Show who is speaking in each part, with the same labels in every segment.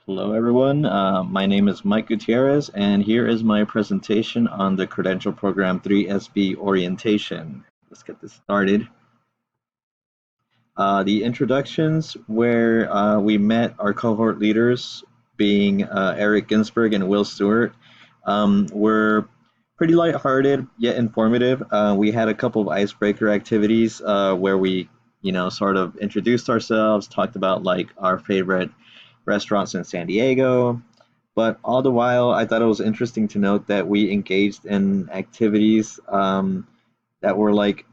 Speaker 1: Hello, everyone. My name is Mike Gutierrez, and here is my presentation on the Credential Program 3SB orientation. Let's get this started. The introductions, where we met our cohort leaders, being Eric Ginsberg and Will Stewart, were pretty lighthearted yet informative. We had a couple of icebreaker activities where we, sort of introduced ourselves, talked about like our favorite restaurants in San Diego. But all the while, I thought it was interesting to note that we engaged in activities that were like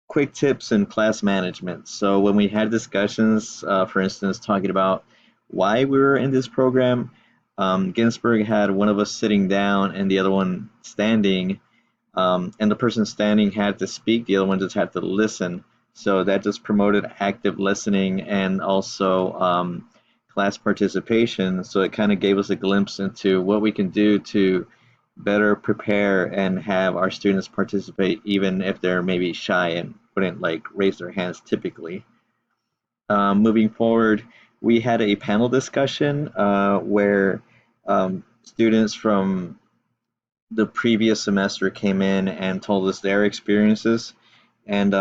Speaker 1: quick tips in class management. So when we had discussions, for instance, talking about why we were in this program, Ginsberg had one of us sitting down and the other one standing, and the person standing had to speak, the other one just had to listen. So that just promoted active listening and also class participation. So it kind of gave us a glimpse into what we can do to better prepare and have our students participate, even if they're maybe shy and wouldn't like raise their hands typically. Moving forward, we had a panel discussion where students from the previous semester came in and told us their experiences. And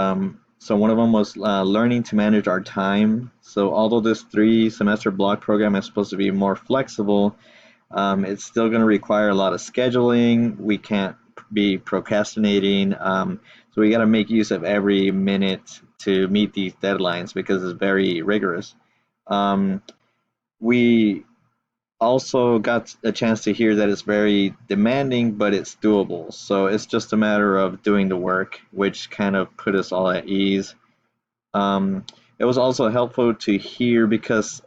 Speaker 1: so one of them was learning to manage our time. So although this 3 semester block program is supposed to be more flexible, it's still going to require a lot of scheduling. We can't be procrastinating. So we got to make use of every minute to meet these deadlines because it's very rigorous. Um, we also got a chance to hear that it's very demanding, but it's doable. So it's just a matter of doing the work, which kind of put us all at ease. Um, it was also helpful to hear because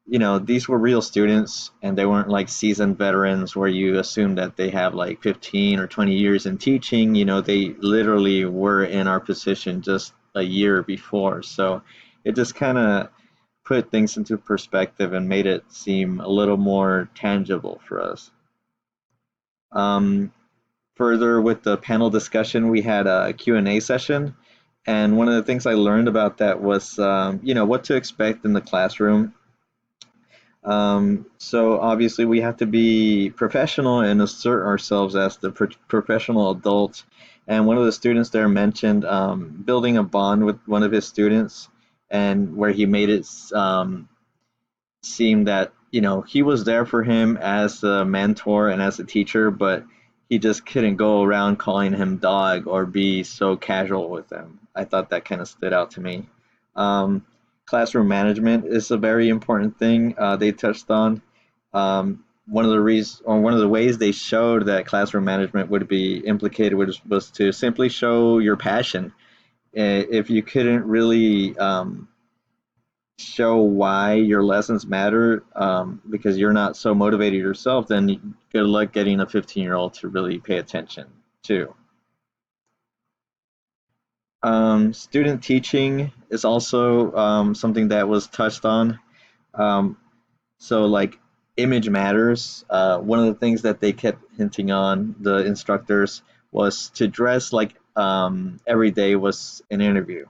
Speaker 1: these were real students and they weren't like seasoned veterans where you assume that they have like 15 or 20 years in teaching. They literally were in our position just a year before. So it just kind of put things into perspective and made it seem a little more tangible for us. Um, Further with the panel discussion, we had a Q&A session. And one of the things I learned about that was, what to expect in the classroom. So obviously we have to be professional and assert ourselves as the professional adults. And one of the students there mentioned building a bond with one of his students, and where he made it seem that he was there for him as a mentor and as a teacher, but he just couldn't go around calling him dog or be so casual with him. I thought that kind of stood out to me. Um, Classroom management is a very important thing they touched on. One of the reasons, or one of the ways they showed that classroom management would be implicated was to simply show your passion. If you couldn't really show why your lessons matter because you're not so motivated yourself, then good luck getting a 15-year-old to really pay attention too. Student teaching is also something that was touched on. Um, so like image matters. One of the things that they kept hinting on, the instructors, was to dress like every day was an interview.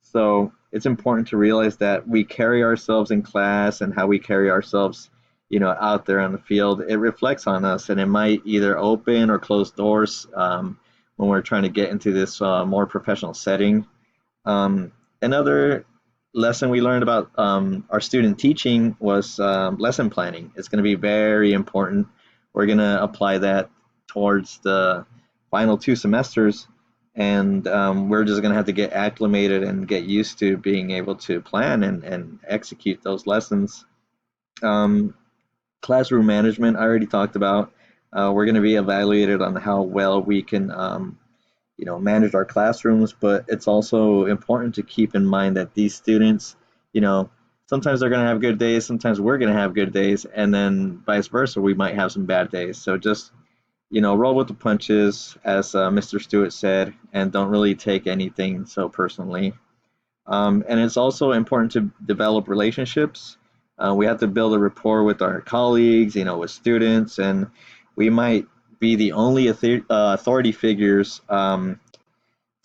Speaker 1: So it's important to realize that we carry ourselves in class and how we carry ourselves, out there on the field. It reflects on us, and it might either open or close doors when we're trying to get into this more professional setting. Another lesson we learned about our student teaching was lesson planning. It's going to be very important. We're going to apply that towards the final 2 semesters, and we're just going to have to get acclimated and get used to being able to plan and execute those lessons. Um, Classroom management, I already talked about. We're going to be evaluated on how well we can manage our classrooms, but it's also important to keep in mind that these students, you know, sometimes they're going to have good days, sometimes we're going to have good days, and then vice versa, we might have some bad days. So just, roll with the punches, as Mr. Stewart said, and don't really take anything so personally. And it's also important to develop relationships. We have to build a rapport with our colleagues, with students, and we might be the only authority figures to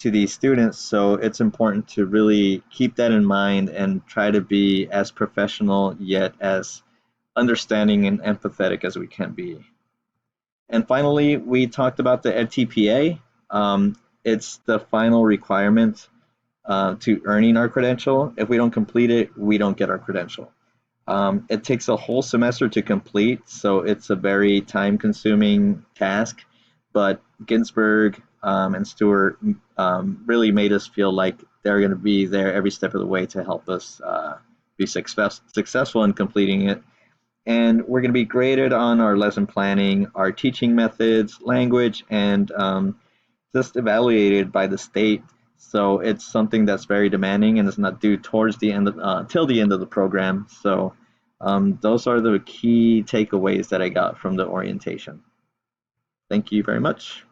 Speaker 1: these students. So it's important to really keep that in mind and try to be as professional yet as understanding and empathetic as we can be. And finally, we talked about the EdTPA. It's the final requirement to earning our credential. If we don't complete it, we don't get our credential. It takes a whole semester to complete, so it's a very time-consuming task. But Ginsberg and Stewart really made us feel like they're going to be there every step of the way to help us be successful in completing it. And we're going to be graded on our lesson planning, our teaching methods, language, and just evaluated by the state. So it's something that's very demanding and it's not due towards the end of till the end of the program. So those are the key takeaways that I got from the orientation. Thank you very much.